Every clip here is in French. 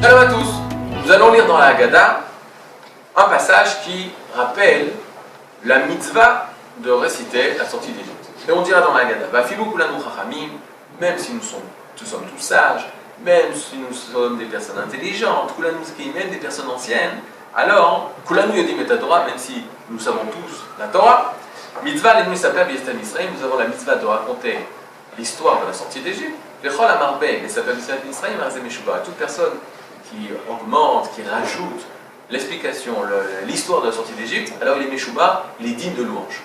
Shalom à tous. Nous allons lire dans la Haggadah un passage qui rappelle la mitzvah de réciter la sortie d'Égypte. Et on dira dans la Haggadah, Vafilou kulanu chachamim, même si nous sommes tous sages, même si nous sommes des personnes intelligentes, kulanu zkim, même des personnes anciennes, alors, kulanu yodim et Torah, même si nous savons tous la Torah, mitzvah l'ennemi s'appelle B'yestam Israël, nous avons la mitzvah de raconter l'histoire de la sortie d'Égypte. Vechol amar ben, et s'appelle Israël, toute personne qui augmente, qui rajoute l'explication, l'histoire de la sortie d'Égypte, alors il est Meshuba, il est digne de louange.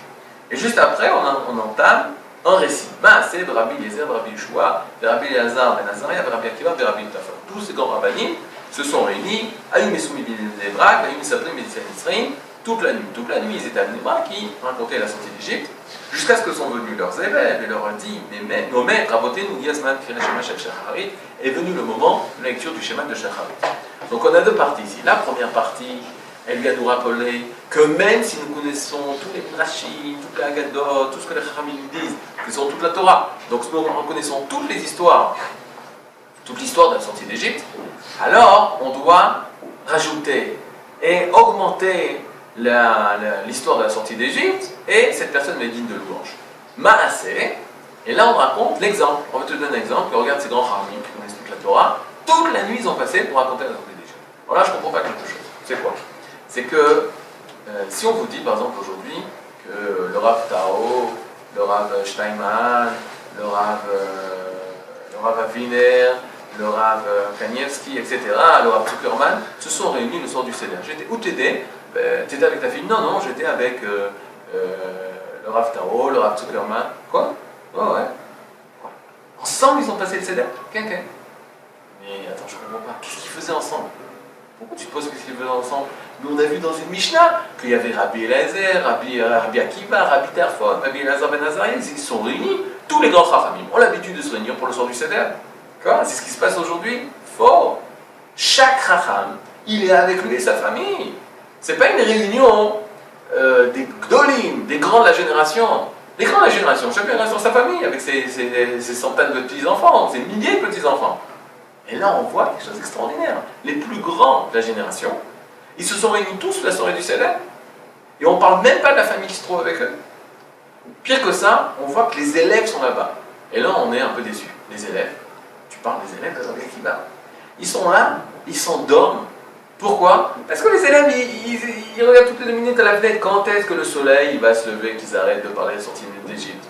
Et juste après, on entame un récit. C'est de Rabbi Eliezer, de Rabbi Yeshua, de Rabbi Elazar, ben Azariah, de Rabbi Akiva, de Rabbi Tafar. Tous ces grands rabbinim se sont réunis, Ayum Esoumi Bnebrak, Ayum Sabrim Israël, toute la nuit. Toute la nuit, ils étaient à Bnebrak, qui racontaient la sortie d'Égypte, jusqu'à ce que sont venus leurs élèves et leur ont dit, mais nos maîtres, Rabotenu, Yasman, Kireshema, Shel Shacharit, est venu le moment de la lecture du schéma de Shacharit. Donc on a deux parties ici. La première partie, elle vient nous rappeler que même si nous connaissons tous les Midrashim, toutes les Haggadot, tout ce que les Chachamim nous disent, que sont toute la Torah, donc nous reconnaissons toutes les histoires, toute l'histoire de la sortie d'Égypte, alors on doit rajouter et augmenter l'histoire de la sortie d'Égypte, et cette personne est digne de louange. Maaseh, et là on raconte l'exemple. On va te donner un exemple. Regarde ces grands Chachamim qui connaissent toute la Torah, toute la nuit ils ont passé pour raconter la sortie d'Égypte. Alors là je ne comprends pas quelque chose. C'est quoi? C'est que si on vous dit par exemple aujourd'hui que le Rav Tao, le Rav Steinman, le Rav Aviner, le Rav Kanievski, etc., le Rav Zuckerman se sont réunis le soir du Seder. J'étais où t'étais? T'étais avec ta fille? Non, j'étais avec le Rav Tao, le Rav Zuckerman. Quoi? Ouais. Ensemble ils ont passé le Seder? Qu'un. Mais attends, je comprends pas. Qu'est-ce qu'ils faisaient ensemble? Pourquoi tu te poses qu'est-ce qu'ils faisaient ensemble? Nous on a vu dans une Mishnah qu'il y avait Rabbi Eliezer, Rabbi Akiva, Rabbi Tarfon, Rabbi Elazar ben Azariah, ils sont réunis. Tous les grands Chachamim ont l'habitude de se réunir pour le soir du Seder. C'est ce qui se passe aujourd'hui. Faux. Chaque Chacham, il est avec lui et sa famille. C'est pas une réunion des Gdolim, des grands de la génération. Les grands de la génération, chacun reste dans sa famille avec ses centaines de petits-enfants, ses milliers de petits-enfants. Et là, on voit quelque chose d'extraordinaire. Les plus grands de la génération, ils se sont réunis tous la soirée du Seder. Et on ne parle même pas de la famille qui se trouve avec eux. Pire que ça, on voit que les élèves sont là-bas. Et là, on est un peu déçus. Les élèves, tu parles des élèves de Rabbi Akiva. Ils sont là, ils s'endorment. Pourquoi? Parce que les élèves, ils regardent toutes les 2 minutes à la fenêtre. Quand est-ce que le soleil va se lever, qu'ils arrêtent de parler de la sortie d'Égypte?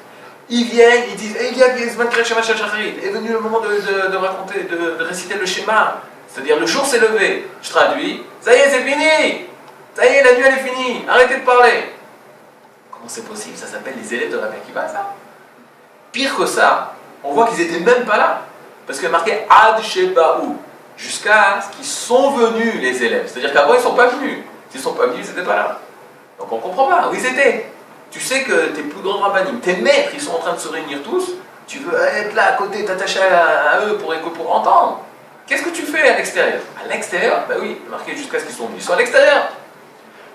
Ils viennent, ils disent, il est venu le moment de raconter, de réciter le schéma. C'est-à-dire, le jour s'est levé. Je traduis, ça y est, c'est fini. Ça y est, la nuit, elle est finie. Arrêtez de parler. Comment c'est possible? Ça s'appelle les élèves de Rabbi Akiva, ça? Pire que ça, on voit qu'ils n'étaient même pas là. Parce qu'il y a marqué Ad Shebaou. Jusqu'à ce qu'ils sont venus, les élèves. C'est-à-dire qu'avant, ils ne sont pas venus. S'ils ne sont pas venus, ils n'étaient pas là. Donc on ne comprend pas où ils étaient. Tu sais que tes plus grands rabbinim, tes maîtres, ils sont en train de se réunir tous. Tu veux être là à côté, t'attacher à eux pour entendre. Qu'est-ce que tu fais à l'extérieur? À l'extérieur, ben oui, marqué jusqu'à ce qu'ils sont venus. Ils sont à l'extérieur.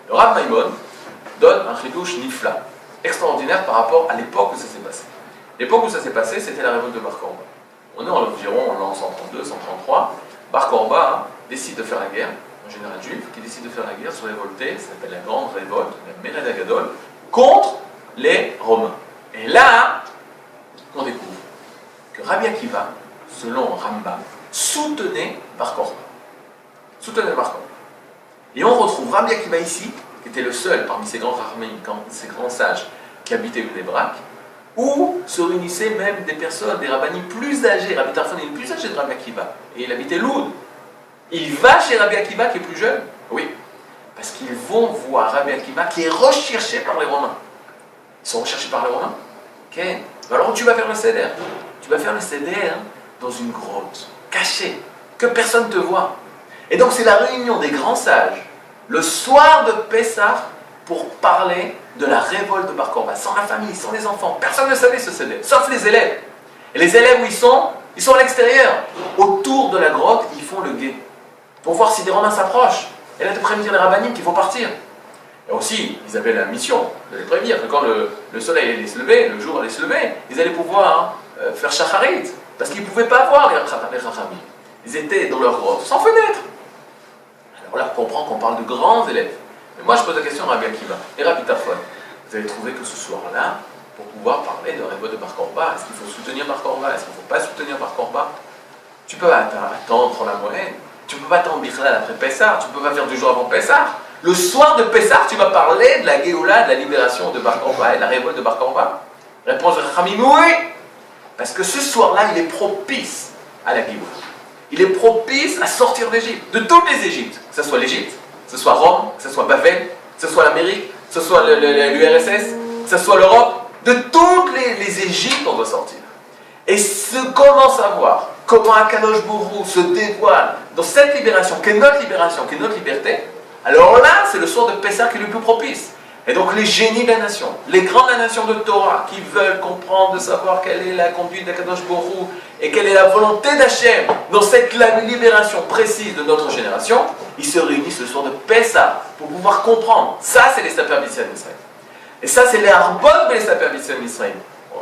Le Rav Maimon donne un chidouche nifla, extraordinaire par rapport à l'époque où ça s'est passé. L'époque où ça s'est passé, c'était la révolte de Bar Korba. On est environ en l'an 132, 133. Bar Korba décide de faire la guerre, un général juif qui décide de faire la guerre, se révolter, ça s'appelle la grande révolte, la Mered Agadol, contre les Romains. Et là, on découvre que Rabbi Akiva, selon Rambam, soutenait Bar Korba. Et on retrouve Rabbi Akiva ici, qui était le seul parmi ces grands Chachamim, ces grands sages qui habitaient Bnei-Brak, où se réunissaient même des personnes, des rabbinim plus âgés. Rabbi Tarfon est le plus âgé de Rabbi Akiva, et il habitait Loud. Il va chez Rabbi Akiva qui est plus jeune. Oui, parce qu'ils vont voir Rabbi Akiva qui est recherché par les Romains. Ils sont recherchés par les Romains. Ok. Alors tu vas faire le Seder. Tu vas faire le Seder dans une grotte, cachée, que personne ne te voit. Et donc c'est la réunion des grands sages, le soir de Pessah, pour parler de la révolte de Bar Korba. Sans la famille, sans les enfants, personne ne savait ce Seder, sauf les élèves. Et les élèves où ils sont à l'extérieur. Autour de la grotte, ils font le guet, pour voir si des Romains s'approchent. Et là, de prévenir les rabbinim qu'il faut partir. Et aussi, ils avaient la mission de les prévenir que quand le soleil allait se lever, le jour allait se lever, ils allaient pouvoir faire shacharit, parce qu'ils ne pouvaient pas voir les chachamim. Ils étaient dans leur grotte, sans fenêtre. Alors là, on comprend qu'on parle de grands élèves. Mais moi, je pose la question à Rabbi Akiva et Rabbi Tarfon. Vous avez trouvé que ce soir-là, pour pouvoir parler de la révolte de Bar Korba, est-ce qu'il faut soutenir Bar Korba, est-ce qu'il ne faut pas soutenir Bar Korba? Tu peux attendre la moyenne. Tu ne peux pas attendre Bichlal après Pessah. Tu ne peux pas faire du jour avant Pessah. Le soir de Pessah, tu vas parler de la Géoula, de la libération de Bar Korba et de la révolte de Bar Korba. Réponse de Chachamim, oui. Parce que ce soir-là, il est propice à la Géoula. Il est propice à sortir d'Égypte, de toutes les Égyptes. Que ce soit l'Égypte, que ce soit Rome, que ce soit Babel, que ce soit l'Amérique, que ce soit l'URSS, que ce soit l'Europe. De toutes les Égyptes, on doit sortir. Et comment savoir comment Akadosh Borou se dévoile dans cette libération, qui est notre libération, qui est notre liberté, alors là, c'est le soir de Pessah qui est le plus propice. Et donc les génies de la nation, les grands de la nation de Torah, qui veulent comprendre, de savoir quelle est la conduite d'Akadosh Borou et quelle est la volonté d'Hachem dans cette libération précise de notre génération, ils se réunissent le soir de Pessah pour pouvoir comprendre. Ça, c'est les Saper B'Israël Israël. Et ça, c'est les Harbot de les Saper B'Israël Israël.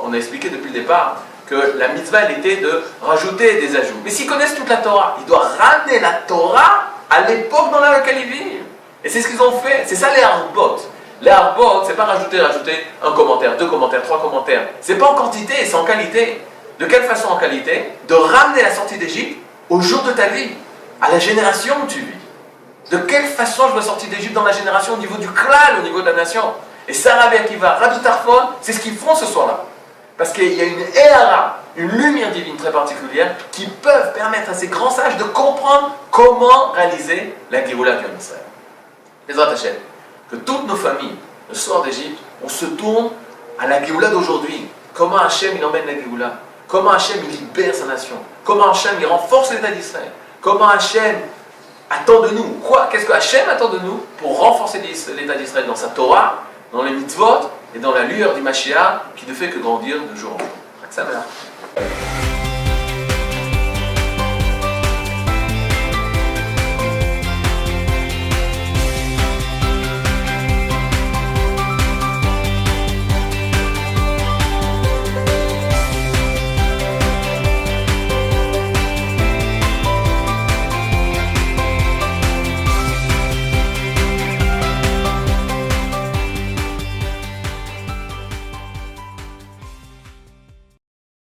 On a expliqué depuis le départ que la mitzvah, elle était de rajouter des ajouts. Mais s'ils connaissent toute la Torah, ils doivent ramener la Torah à l'époque dans laquelle ils vivent. Et c'est ce qu'ils ont fait. C'est ça les Harbot. Les Harbot, c'est pas rajouter un commentaire, 2 commentaires, 3 commentaires. C'est pas en quantité, c'est en qualité. De quelle façon en qualité? De ramener la sortie d'Égypte au jour de ta vie, à la génération où tu vis. De quelle façon je dois sortir d'Égypte dans la génération au niveau du klal, au niveau de la nation? Et ça, Rabbi Akiva, Rabbi Tarfon, c'est ce qu'ils font ce soir-là. Parce qu'il y a une éhara, une lumière divine très particulière qui peuvent permettre à ces grands sages de comprendre comment réaliser la Géoula du Israël. Les Hachem, que toutes nos familles, le soir d'Égypte, on se tourne à la Géoula d'aujourd'hui. Comment Hachem il emmène la Géoula? Comment Hachem il libère sa nation? Comment Hachem il renforce l'État d'Israël? Comment Hachem attend de nous? Qu'est-ce que Hachem attend de nous pour renforcer l'État d'Israël dans sa Torah, dans les mitzvot et dans la lueur du Mashiach qui ne fait que grandir de jour en jour.